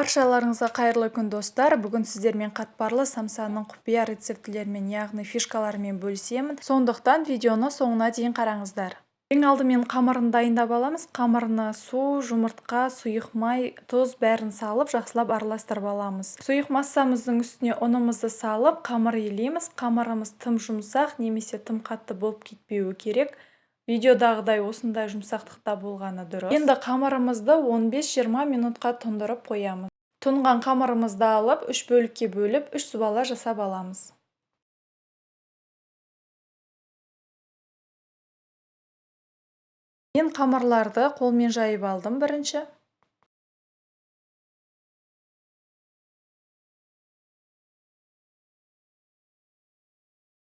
Баршаларыңызға қайырлы күн достар. Бүгін сіздермен қатпарлы самсаның құпия рецептілерімен, яғни фишкаларымен бөлісемін. Сондықтан видеоны соңына дейін қараңыздар. Ең алдымен қамырын дайындап аламыз. Қамырына су, жұмыртқа, сұйық май, тұз бәрін салып, жақсылап араластырып аламыз. Сұйық массамыздың үстіне ұнымызды салып, қамыр елейміз. Қамырымыз тым жұмсақ немесе тым қатты болып кетпеуі керек. Видеодағыдай осындай жұмсақтықта болғаны дұрыс. Енді қамырымызды 15-20 минутқа тұндырып қоямыз. Тұнған қамырымызды алып, 3 бөлікке бөліп, 3 сұбала жасап аламыз. Мен қамырларды қолмен жайып алдым бірінші.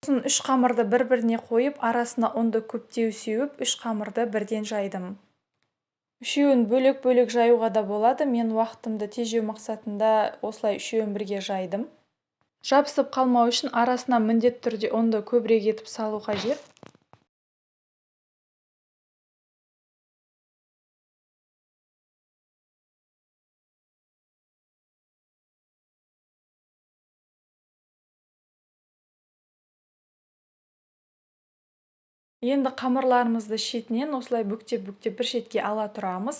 Сосын 3 қамырды бір-біріне қойып, арасына ұнды көптеу сеуіп, 3 қамырды бірден жайдым. Үшеуін бөлек-бөлек жаюға да болады. Мен уақытымды тежеу мақсатында осылай үшеуін бірге жайдым. Жабысып қалмау үшін арасына міндетті түрде ұнды көбірек етіп салу қажет. Енді қамырларымызды шетінен осылай бүктеп-бүктеп бір шетке ала тұрамыз.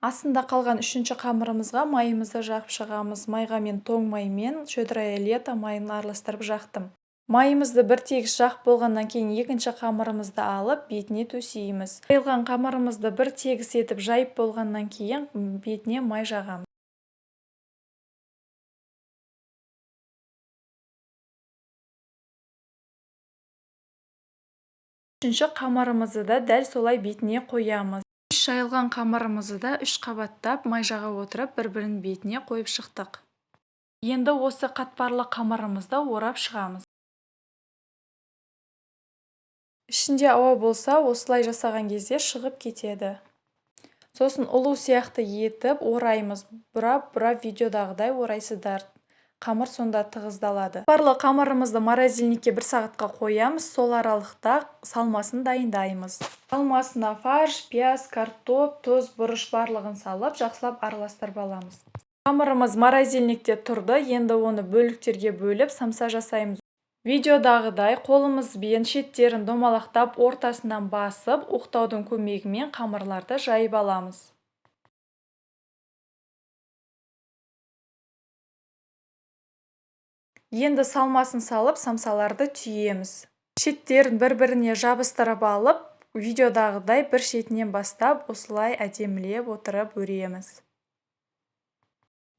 Астында қалған үшінші қамырымызға майымызды жағып шығамыз. Майға мен тоң маймен шөдірая лето майын араластырып жақтым. Майымызды бір тегіс жақ болғаннан кейін екінші қамырымызды алып, бетіне төсейміз. Жайылған қамырымызды бір тегіс етіп жайып болғаннан кейін бетіне май жағамыз. Үшінші қамырымызды да дәл солай бетіне қоямыз. Жайылған қамырымызды да 3 қабаттап май жаға отырып бір-бірін бетіне қойып шықтық. Енді осы қатпарлы қамырымызды орап шығамыз. Ішінде ауа болса, осылай жасаған кезде шығып кетеді. Сосын ұлу сияқты етіп ораймыз. Бұрап видеодағыдай орайсыздар. Қамыр сонда тығыздалады. Қатпарлы қамырымызды морозильникке 1 сағатқа қоямыз. Сол аралықта салмасын дайындаймыз. Салмасына фарш, пияз, картоп, тұз, бұрыш барлығын салып, жақсылап араластырып аламыз. Қамырымыз морозильникте тұрды. Енді оны бөліктерге бөліп, самса жасаймыз. Видеодағыдай қолымызбен шеттерін домалақтап, ортасынан басып, оқтаудың көмегімен қамырларды жайып аламыз. Енді салмасын салып, самсаларды түйеміз. Шеттерін бір-біріне жабыстырып алып, видеодағыдай бір шетінен бастап, осылай әдемілеп отырып өреміз.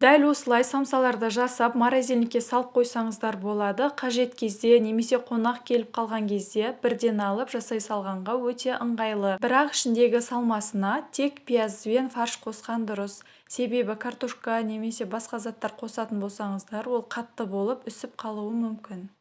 Дәл осылай самсаларды жасап, морозильникке салып қойсаңыздар болады. Қажет кезде немесе қонақ келіп қалған кезде бірден алып жасай салғанға өте ыңғайлы. Бірақ ішіндегі салмасына тек пияз бен фарш қосқан дұрыс. Себебі картошка немесе басқа заттар қосатын болсаңыздар, ол қатты болып үсіп қалуы мүмкін.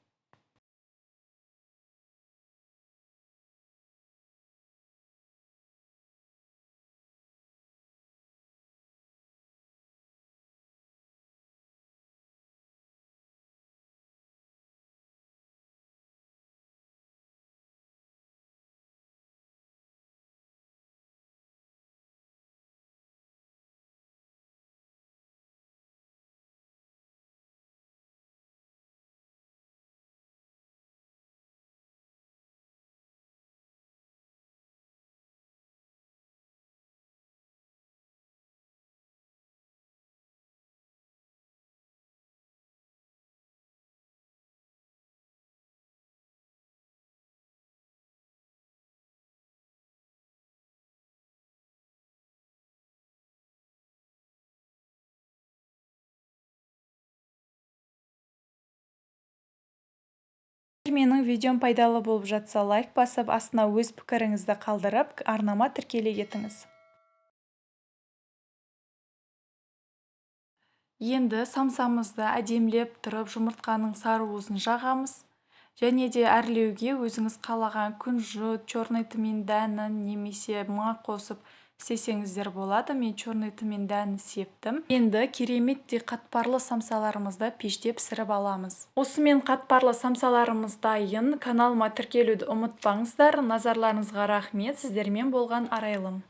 Менің видеом пайдалы болып жатса, лайк басып, астына өз пікіріңізді қалдырып, арнама тіркеле кетіңіз. Енді самсамызды әдемілеп тұрып, жұмыртқаның сары-уызын жағамыз. Және де әрлеуге өзіңіз қалаған күнжіт, черный тмин дәнін немесе мақ қосып істесеңіздер болады. Мен черный тымен дәнін септім. Енді кереметтей қатпарлы самсаларымызды пеште пісіріп аламыз. Осымен қатпарлы самсаларымыз дайын. Каналыма тіркелуді ұмытпаңыздар. Назарларыңызға рахмет. Сіздермен болған Арайлым.